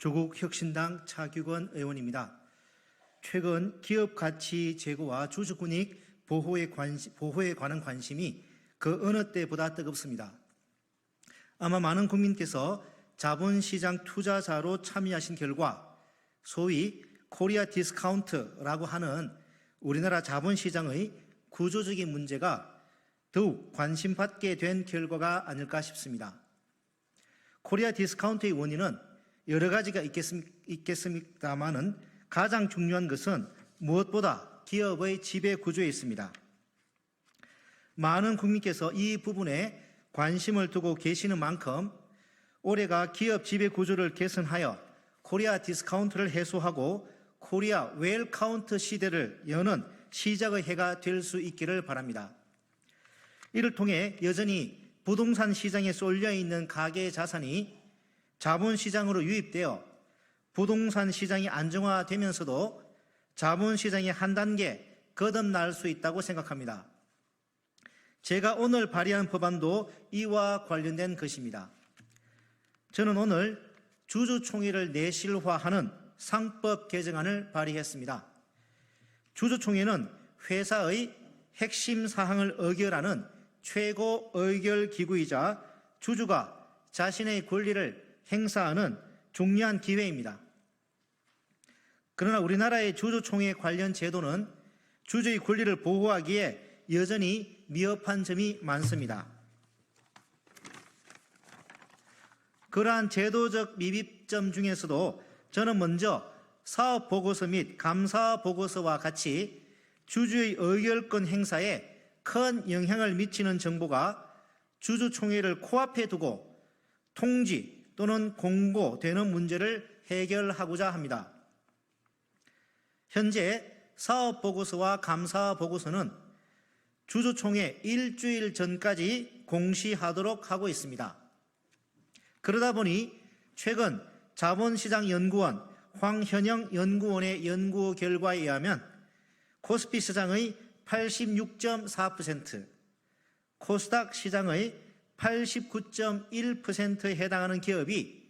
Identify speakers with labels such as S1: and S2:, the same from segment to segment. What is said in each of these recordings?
S1: 조국혁신당 차규건 의원입니다. 최근 기업 가치 제고와 주주권익 보호에 관한 관심이 그 어느 때보다 뜨겁습니다. 아마 많은 국민께서 자본시장 투자자로 참여하신 결과 소위 코리아 디스카운트라고 하는 우리나라 자본시장의 구조적인 문제가 더욱 관심받게 된 결과가 아닐까 싶습니다. 코리아 디스카운트의 원인은 여러 가지가 있겠습니다만은 가장 중요한 것은 무엇보다 기업의 지배 구조에 있습니다. 많은 국민께서 이 부분에 관심을 두고 계시는 만큼 올해가 기업 지배 구조를 개선하여 코리아 디스카운트를 해소하고 코리아 웰카운트 시대를 여는 시작의 해가 될 수 있기를 바랍니다. 이를 통해 여전히 부동산 시장에 쏠려 있는 가계 자산이 자본시장으로 유입되어 부동산 시장이 안정화되면서도 자본시장이 한 단계 거듭날 수 있다고 생각합니다. 제가 오늘 발의한 법안도 이와 관련된 것입니다. 저는 오늘 주주총회를 내실화하는 상법 개정안을 발의했습니다. 주주총회는 회사의 핵심 사항을 의결하는 최고 의결 기구이자 주주가 자신의 권리를 행사하는 중요한 기회입니다. 그러나 우리나라의 주주총회 관련 제도는 주주의 권리를 보호하기에 여전히 미흡한 점이 많습니다. 그러한 제도적 미비점 중에서도 저는 먼저 사업보고서 및 감사보고서와 같이 주주의 의결권 행사에 큰 영향을 미치는 정보가 주주총회를 코앞에 두고 통지 또는 공고되는 문제를 해결하고자 합니다. 현재 사업보고서와 감사보고서는 주주총회 일주일 전까지 공시하도록 하고 있습니다. 그러다 보니 최근 자본시장연구원 황현영 연구원의 연구 결과에 의하면 코스피 시장의 86.4%, 코스닥 시장의 89.1%에 해당하는 기업이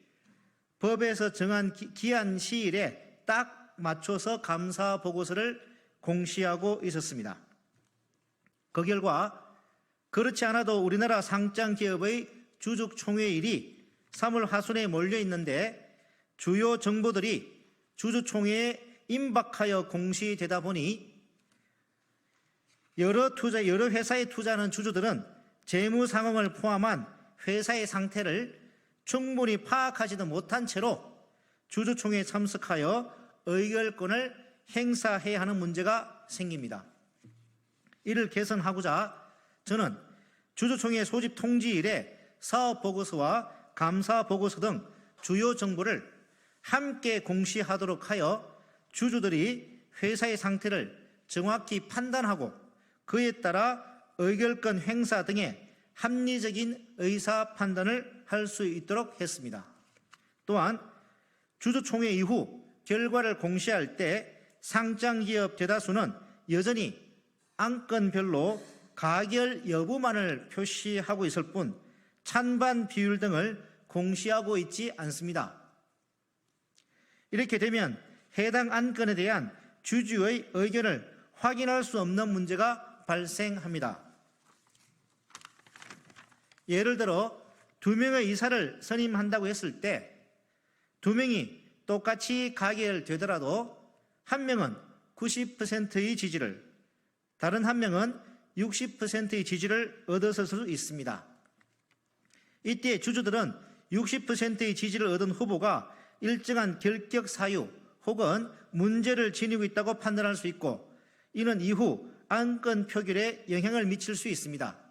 S1: 법에서 정한 기한 시일에 딱 맞춰서 감사 보고서를 공시하고 있었습니다. 그 결과 그렇지 않아도 우리나라 상장 기업의 주주총회일이 3월 하순에 몰려 있는데 주요 정보들이 주주총회에 임박하여 공시되다 보니 여러 회사에 투자하는 주주들은 재무 상황을 포함한 회사의 상태를 충분히 파악하지도 못한 채로 주주총회에 참석하여 의결권을 행사해야 하는 문제가 생깁니다. 이를 개선하고자 저는 주주총회 소집 통지일에 사업보고서와 감사보고서 등 주요 정보를 함께 공시하도록 하여 주주들이 회사의 상태를 정확히 판단하고 그에 따라 의결권 행사 등의 합리적인 의사 판단을 할 수 있도록 했습니다. 또한 주주총회 이후 결과를 공시할 때 상장기업 대다수는 여전히 안건별로 가결 여부만을 표시하고 있을 뿐 찬반 비율 등을 공시하고 있지 않습니다. 이렇게 되면 해당 안건에 대한 주주의 의견을 확인할 수 없는 문제가 발생합니다. 예를 들어 2명의 이사를 선임한다고 했을 때 2명이 똑같이 가결되더라도 한 명은 90%의 지지를, 다른 한 명은 60%의 지지를 얻었을 수 있습니다. 이때 주주들은 60%의 지지를 얻은 후보가 일정한 결격 사유 혹은 문제를 지니고 있다고 판단할 수 있고 이는 이후 안건 표결에 영향을 미칠 수 있습니다.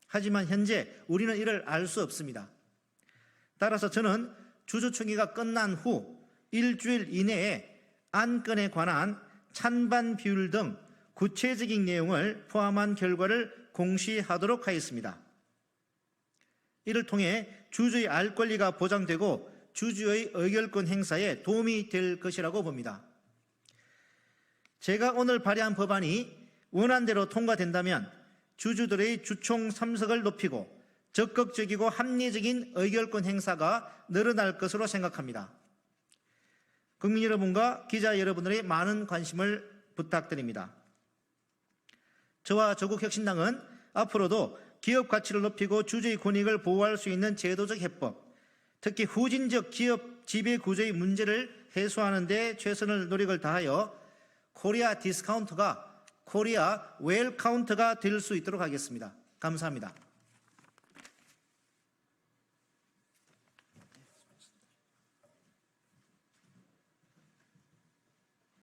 S1: 하지만 현재 우리는 이를 알 수 없습니다. 따라서 저는 주주총회가 끝난 후 일주일 이내에 안건에 관한 찬반 비율 등 구체적인 내용을 포함한 결과를 공시하도록 하겠습니다. 이를 통해 주주의 알 권리가 보장되고 주주의 의결권 행사에 도움이 될 것이라고 봅니다. 제가 오늘 발의한 법안이 원안대로 통과된다면 주주들의 주총 참석을 높이고 적극적이고 합리적인 의결권 행사가 늘어날 것으로 생각합니다. 국민 여러분과 기자 여러분들의 많은 관심을 부탁드립니다. 저와 조국혁신당은 앞으로도 기업 가치를 높이고 주주의 권익을 보호할 수 있는 제도적 해법, 특히 후진적 기업 지배 구조의 문제를 해소하는 데 최선의 노력을 다하여 코리아 디스카운트가 코리아 웰카운트가 될 수 있도록 하겠습니다. 감사합니다.